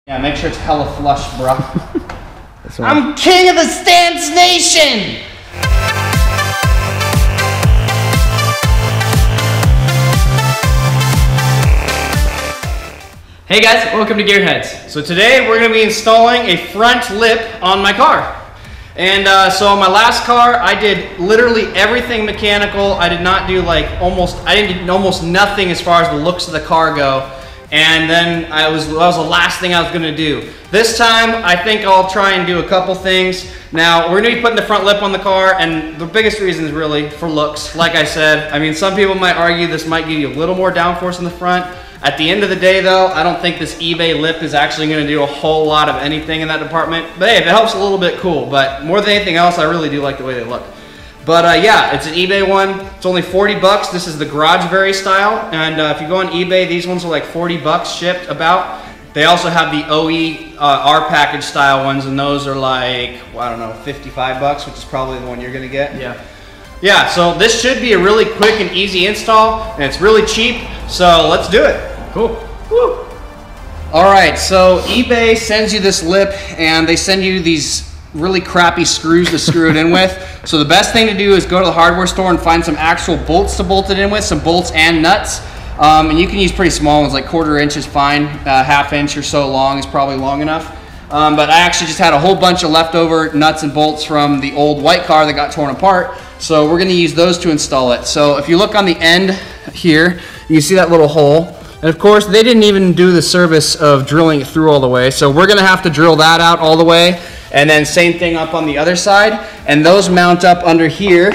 Yeah, make sure it's hella flush, bro. I'm king of the stance nation! Hey guys, welcome to Gearheads. So today we're going to be installing a front lip on my car. And so on my last car, I did literally everything mechanical. I did not do I didn't do almost nothing as far as the looks of the car go. And then that was the last thing I was gonna do. This time, I think I'll try and do a couple things. Now, we're gonna be putting the front lip on the car, and the biggest reason is really for looks. Like I said, I mean, some people might argue this might give you a little more downforce in the front. At the end of the day though, I don't think this eBay lip is actually gonna do a whole lot of anything in that department. But hey, if it helps a little bit, cool. But more than anything else, I really do like the way they look. But yeah, it's an eBay one. It's only 40 bucks. This is the Garage Very style. And if you go on eBay, these ones are like 40 bucks shipped about. They also have the OE R package style ones, and those are like, well, I don't know, 55 bucks, which is probably the one you're gonna get. Yeah. Yeah, so this should be a really quick and easy install, and it's really cheap, so let's do it. Cool. Woo. All right, so eBay sends you this lip, and they send you these really crappy screws to screw it in with. So the best thing to do is go to the hardware store and find some actual bolts to bolt it in with, some bolts and nuts. And you can use pretty small ones, like 1/4 inch is fine, 1/2 inch or so long is probably long enough. But I actually just had a whole bunch of leftover nuts and bolts from the old white car that got torn apart. So we're gonna use those to install it. So if you look on the end here, you see that little hole. And of course, they didn't even do the service of drilling it through all the way. So we're gonna have to drill that out all the way. And then same thing up on the other side. And those mount up under here,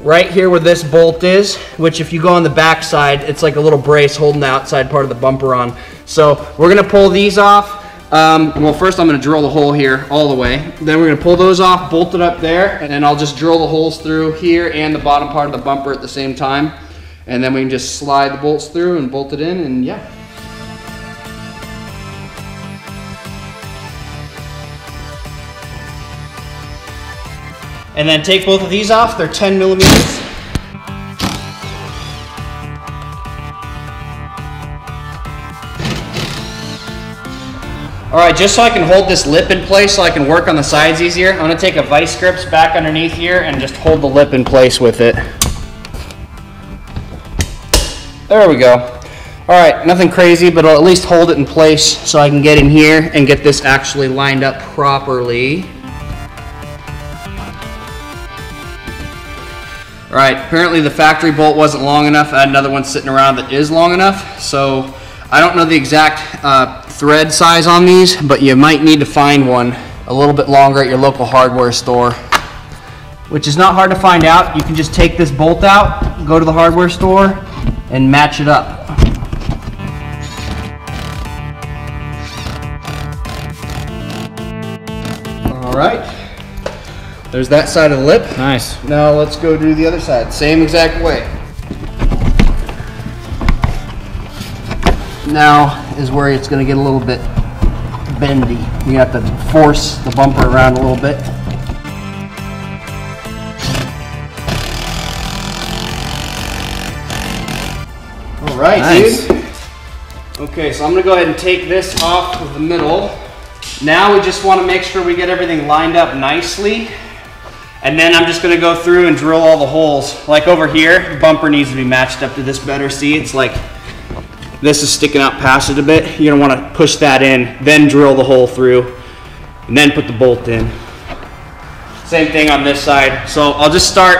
right here where this bolt is, which if you go on the back side, it's like a little brace holding the outside part of the bumper on. So we're gonna pull these off. Well, first I'm gonna drill the hole here all the way. Then we're gonna pull those off, bolt it up there, and then I'll just drill the holes through here and the bottom part of the bumper at the same time. And then we can just slide the bolts through and bolt it in, and yeah. And then take both of these off, they're 10 millimeters. All right, just so I can hold this lip in place so I can work on the sides easier, I'm gonna take a vice grips back underneath here and just hold the lip in place with it. There we go. All right, nothing crazy, but I'll at least hold it in place so I can get in here and get this actually lined up properly. All right, apparently the factory bolt wasn't long enough. I had another one sitting around that is long enough. So I don't know the exact thread size on these, but you might need to find one a little bit longer at your local hardware store, which is not hard to find out. You can just take this bolt out, go to the hardware store, and match it up. All right. There's that side of the lip. Nice. Now let's go do the other side. Same exact way. Now is where it's going to get a little bit bendy. You have to force the bumper around a little bit. All right, nice. Dude. Okay, so I'm going to go ahead and take this off of the middle. Now we just want to make sure we get everything lined up nicely. And then I'm just gonna go through and drill all the holes. Like over here, the bumper needs to be matched up to this better. See, it's like, this is sticking out past it a bit. You're gonna wanna push that in, then drill the hole through, and then put the bolt in. Same thing on this side. So I'll just start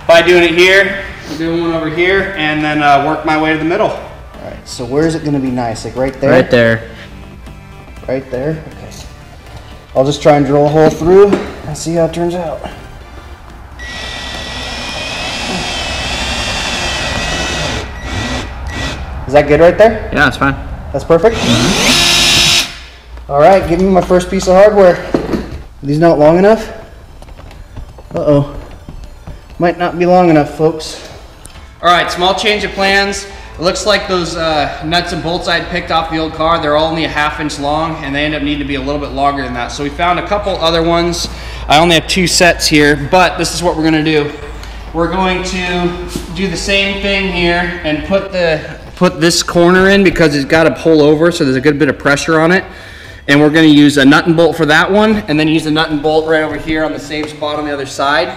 by doing it here, doing one over here, and then work my way to the middle. All right, so where is it gonna be nice? Like right there? Right there. Right there? Okay. I'll just try and drill a hole through and see how it turns out. Is that good right there? Yeah, it's fine. That's perfect? Mm-hmm. All right, give me my first piece of hardware. Are these not long enough? Uh-oh. Might not be long enough, folks. All right, small change of plans. It looks like those nuts and bolts I had picked off the old car, they're only 1/2 inch long, and they end up needing to be a little bit longer than that. So we found a couple other ones. I only have 2 sets here, but this is what we're gonna do. We're going to do the same thing here and put the put this corner in because it's got to pull over, so there's a good bit of pressure on it. And we're going to use a nut and bolt for that one, and then use a nut and bolt right over here on the same spot on the other side.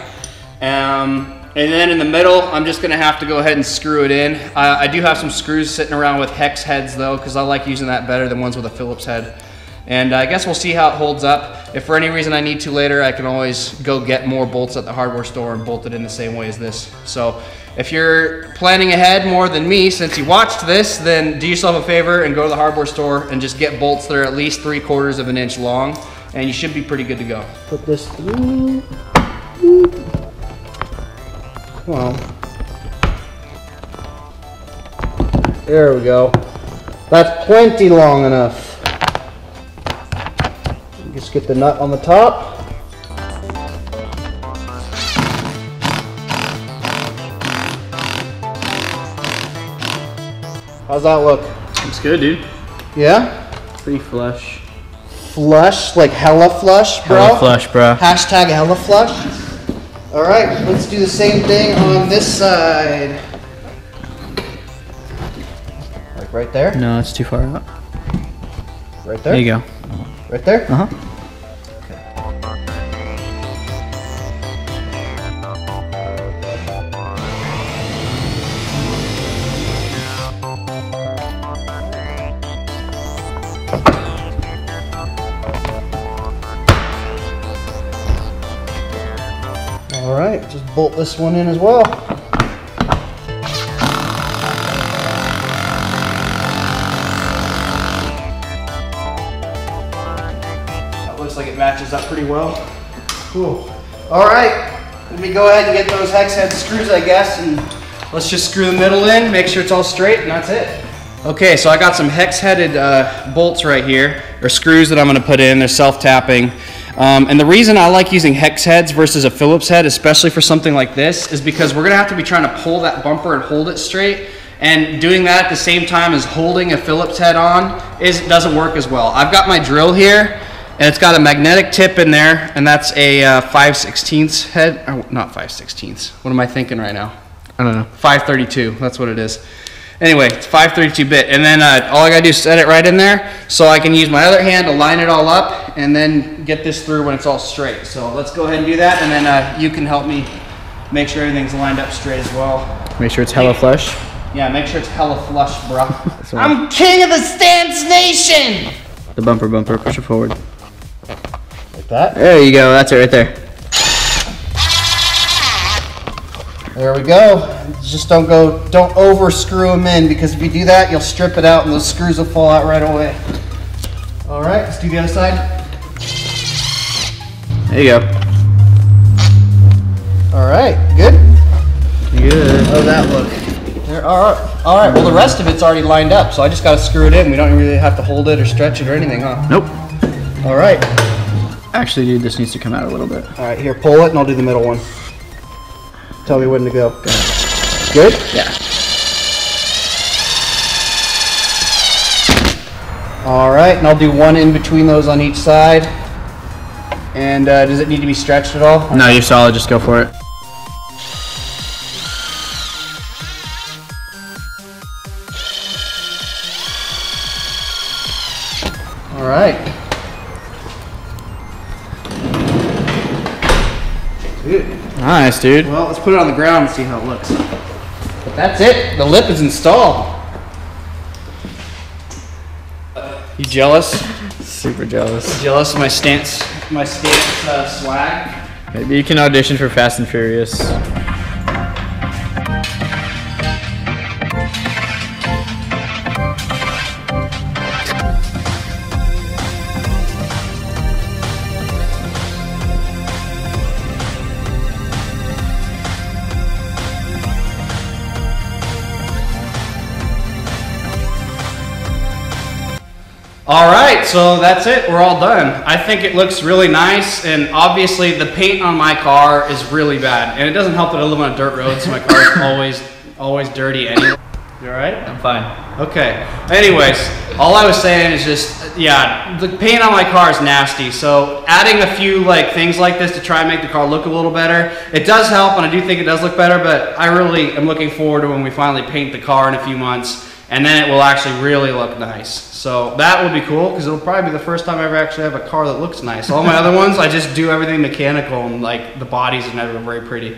And then in the middle, I'm just going to have to go ahead and screw it in. I do have some screws sitting around with hex heads though, because I like using that better than ones with a Phillips head. And I guess we'll see how it holds up. If for any reason I need to later, I can always go get more bolts at the hardware store and bolt it in the same way as this. So if you're planning ahead more than me, since you watched this, then do yourself a favor and go to the hardware store and just get bolts that are at least 3/4 of an inch long, and you should be pretty good to go. Put this through. Come on. There we go. That's plenty long enough. Just get the nut on the top. How's that look? Looks good, dude. Yeah? Pretty flush. Flush? Like hella flush, bro? Hella flush, bro. Hashtag hella flush. All right, let's do the same thing on this side. Like right there? No, it's too far out. Right there? There you go. Right there? Uh-huh. All right, just bolt this one in as well. That looks like it matches up pretty well. Cool. All right, let me go ahead and get those hex head screws, I guess, and let's just screw the middle in, make sure it's all straight, and that's it. Okay, so I got some hex-headed bolts right here, or screws that I'm going to put in. They're self-tapping. And the reason I like using hex heads versus a Phillips head, especially for something like this, is because we're going to have to be trying to pull that bumper and hold it straight. And doing that at the same time as holding a Phillips head on doesn't work as well. I've got my drill here, and it's got a magnetic tip in there, and that's a 5/16 head. Oh, not 5/16. What am I thinking right now? I don't know. 532, that's what it is. Anyway, it's 532 bit, and then all I gotta do is set it right in there, so I can use my other hand to line it all up, and then get this through when it's all straight. So let's go ahead and do that, and then you can help me make sure everything's lined up straight as well. Make sure it's hella flush. Yeah, make sure it's hella flush, bro. I'm king of the stance nation! The bumper, push it forward. Like that? There you go, that's it right there. There we go. Just don't over screw them in, because if you do that, you'll strip it out and those screws will fall out right away. All right, let's do the other side. There you go. All right, good? Good. How does that look? There, all right, well the rest of it's already lined up, so I just gotta screw it in. We don't really have to hold it or stretch it or anything, huh? Nope. All right. Actually, dude, this needs to come out a little bit. All right, here, pull it and I'll do the middle one. Tell me when to go. Good? Yeah. All right, and I'll do one in between those on each side. And does it need to be stretched at all? No, you're solid, just go for it. All right. Dude. Nice, dude. Well, let's put it on the ground and see how it looks. But that's it. The lip is installed. You jealous? Super jealous. Jealous of my stance swag? Maybe you can audition for Fast and Furious. All right, so that's it. We're all done. I think it looks really nice, and obviously the paint on my car is really bad, and it doesn't help that I live on a dirt road, so my car is always dirty anyway. You all right? I'm fine. Okay. Anyways, all I was saying is just, yeah, the paint on my car is nasty, so adding a few things like this to try and make the car look a little better, it does help, and I do think it does look better, but I really am looking forward to when we finally paint the car in a few months and then it will actually really look nice. So that will be cool, because it'll probably be the first time I ever actually have a car that looks nice. All my other ones, I just do everything mechanical, and like the bodies are never very pretty.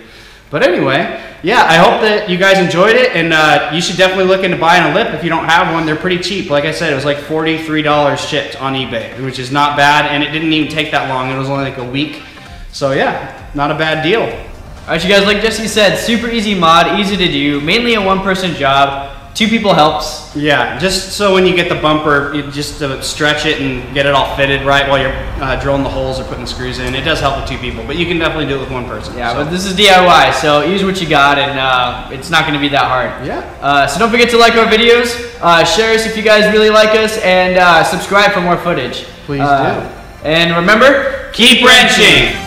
But anyway, yeah, I hope that you guys enjoyed it, and you should definitely look into buying a lip if you don't have one. They're pretty cheap. Like I said, it was like $43 shipped on eBay, which is not bad, and it didn't even take that long. It was only like a week. So yeah, not a bad deal. All right, you guys, like Jesse said, super easy mod, easy to do, mainly a one-person job. 2 people helps. Yeah, just so when you get the bumper, you just stretch it and get it all fitted right while you're drilling the holes or putting the screws in. It does help with 2 people, but you can definitely do it with 1 person. Yeah, so. But this is DIY, so use what you got, and it's not going to be that hard. Yeah. So don't forget to like our videos, share us if you guys really like us, and subscribe for more footage. Please do. And remember, keep wrenching!